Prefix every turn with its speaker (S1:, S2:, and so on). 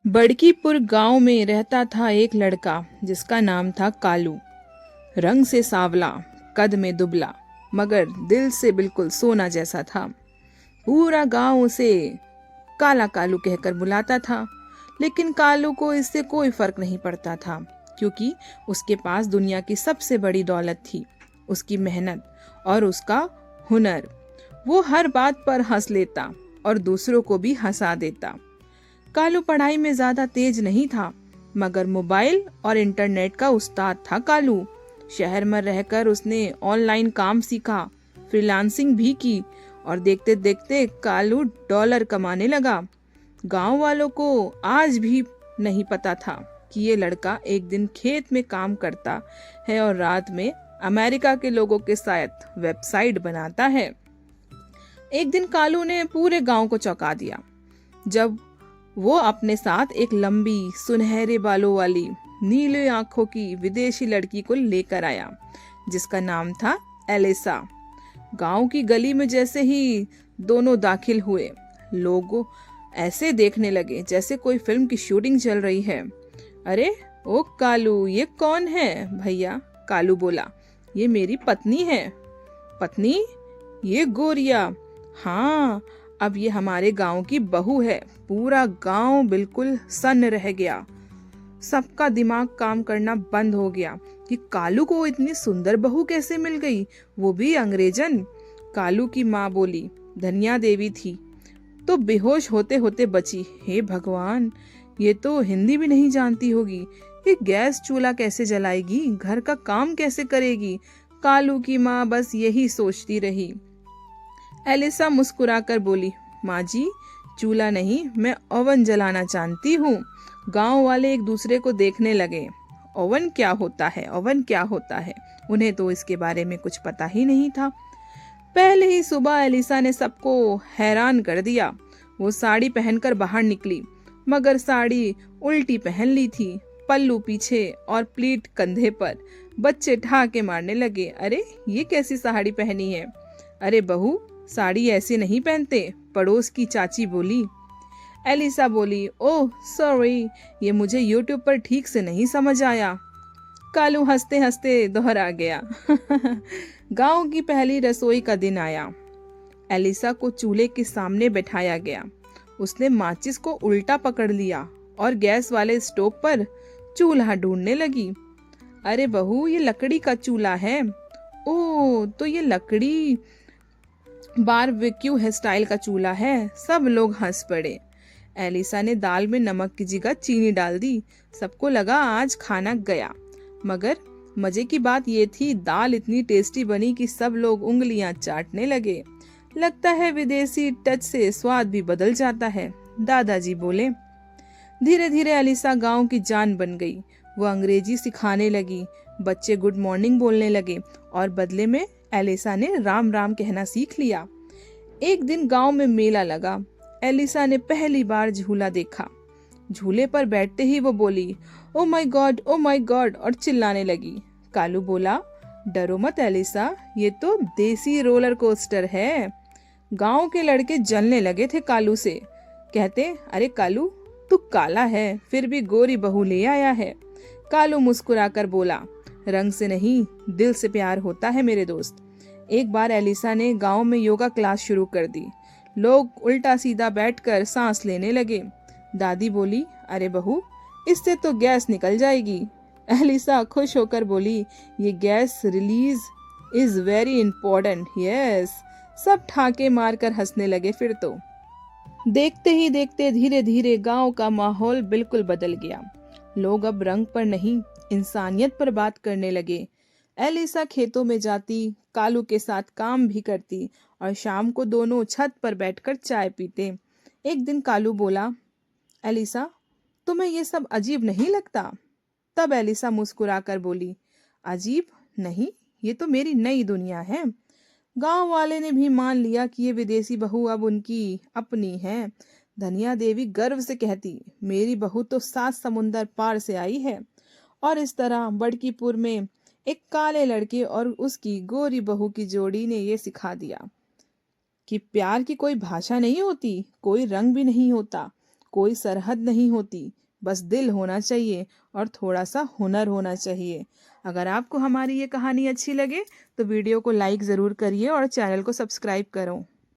S1: बड़कीपुर गांव में रहता था एक लड़का जिसका नाम था कालू। रंग से सांवला, कद में दुबला, मगर दिल से बिल्कुल सोना जैसा था। पूरा गांव उसे काला कालू कहकर बुलाता था। लेकिन कालू को इससे कोई फर्क नहीं पड़ता था, क्योंकि उसके पास दुनिया की सबसे बड़ी दौलत थी, उसकी मेहनत और उसका हुनर। वो हर बात पर हंस लेता और दूसरों को भी हंसा देता। कालू पढ़ाई में ज्यादा तेज नहीं था, मगर मोबाइल और इंटरनेट का उस्ताद था कालू। शहर में रहकर उसने ऑनलाइन काम सीखा, फ्रीलांसिंग भी की और देखते देखते कालू डॉलर कमाने लगा। गांव वालों को आज भी नहीं पता था कि ये लड़का एक दिन खेत में काम करता है और रात में अमेरिका के लोगों के साथ वेबसाइट बनाता है। एक दिन कालू ने पूरे गांव को चौंका दिया जब वो अपने साथ एक लंबी सुनहरे बालों वाली नीले आंखों की विदेशी लड़की को लेकर आया, जिसका नाम था एलिसा। गांव की गली में जैसे ही दोनों दाखिल हुए, लोग ऐसे देखने लगे जैसे कोई फिल्म की शूटिंग चल रही है। अरे ओ कालू, ये कौन है भैया? कालू बोला, ये मेरी पत्नी है। पत्नी? ये गोरिया? हाँ, अब ये हमारे गांव की बहू है। पूरा गांव बिल्कुल सन्न रह गया। सबका दिमाग काम करना बंद हो गया कि कालू को इतनी सुंदर बहू कैसे मिल गई, वो भी अंग्रेजन। कालू की माँ बोली, धनिया देवी थी, तो बेहोश होते होते बची। हे भगवान, ये तो हिंदी भी नहीं जानती होगी। ये गैस चूल्हा कैसे जलाएगी, घर का काम कैसे करेगी? कालू की माँ बस यही सोचती रही। एलिसा मुस्कुराकर बोली, माँ जी, चूल्हा नहीं, मैं ओवन जलाना जानती हूँ। गांव वाले एक दूसरे को देखने लगे। ओवन क्या होता है, ओवन क्या होता है? उन्हें तो इसके बारे में कुछ पता ही नहीं था। पहले ही सुबह एलिसा ने सबको हैरान कर दिया। वो साड़ी पहनकर बाहर निकली, मगर साड़ी उल्टी पहन ली थी, पल्लू पीछे और प्लीट कंधे पर। बच्चे ठहाके मारने लगे, अरे ये कैसी साड़ी पहनी है? अरे बहू, साड़ी ऐसे नहीं पहनते, पड़ोस की चाची बोली। एलिसा बोली, ओह सॉरी, ये मुझे यूट्यूब पर ठीक से नहीं समझ आया। कालू हंसते हंसते दोहरा गया। गांव की पहली रसोई का दिन आया। एलिसा को चूल्हे के सामने बैठाया गया। उसने माचिस को उल्टा पकड़ लिया और गैस वाले स्टोव पर चूल्हा ढूंढने लगी। अरे बहू, ये लकड़ी का चूल्हा है। ओह, तो ये लकड़ी बारबेक्यू है स्टाइल का चूल्हा है। सब लोग हंस पड़े। एलिसा ने दाल में नमक की जगह चीनी डाल दी। सबको लगा आज खाना गया, मगर मजे की बात ये थी, दाल इतनी टेस्टी बनी कि सब लोग उंगलियां चाटने लगे। लगता है विदेशी टच से स्वाद भी बदल जाता है, दादाजी बोले। धीरे धीरे एलिसा गांव की जान बन गई। वो अंग्रेजी सिखाने लगी, बच्चे गुड मॉर्निंग बोलने लगे और बदले में एलिसा ने राम राम कहना सीख लिया। एक दिन गांव में मेला लगा। एलिसा ने पहली बार झूला देखा। झूले पर बैठते ही वो बोली, oh my God, oh my God, और चिल्लाने लगी। कालू बोला, डरो मत एलिसा, ये तो देसी रोलर कोस्टर है। गांव के लड़के जलने लगे थे कालू से। कहते, अरे कालू, तू काला है फिर भी गोरी बहू ले आया है। कालू मुस्कुराकर बोला, रंग से नहीं, दिल से प्यार होता है मेरे दोस्त। एक बार एलिसा ने गांव में योगा क्लास शुरू कर दी। लोग उल्टा सीधा बैठकर सांस लेने लगे। दादी बोली, अरे बहू, इससे तो गैस निकल जाएगी। एलिसा खुश होकर बोली, ये gas release is very important, yes. सब ठाके मारकर हंसने लगे। फिर तो देखते ही देखते धीरे धीरे गांव का माहौल बिल्कुल बदल गया। लोग अब रंग पर नहीं, इंसानियत पर बात करने लगे। एलिसा खेतों में जाती, कालू के साथ काम भी करती और शाम को दोनों छत पर बैठकर चाय पीते। एक दिन कालू बोला, एलिसा, तुम्हें ये सब अजीब नहीं लगता? तब एलिसा मुस्कुराकर बोली, अजीब नहीं, ये तो मेरी नई दुनिया है। गांव वाले ने भी मान लिया कि ये विदेशी बहू अब उनकी अपनी है। धनिया देवी गर्व से कहती, मेरी बहू तो 7 समुंदर पार से आई है। और इस तरह बड़कीपुर में एक काले लड़के और उसकी गोरी बहू की जोड़ी ने ये सिखा दिया कि प्यार की कोई भाषा नहीं होती, कोई रंग भी नहीं होता, कोई सरहद नहीं होती, बस दिल होना चाहिए और थोड़ा सा हुनर होना चाहिए। अगर आपको हमारी ये कहानी अच्छी लगे तो वीडियो को लाइक ज़रूर करिए और चैनल को सब्सक्राइब करो।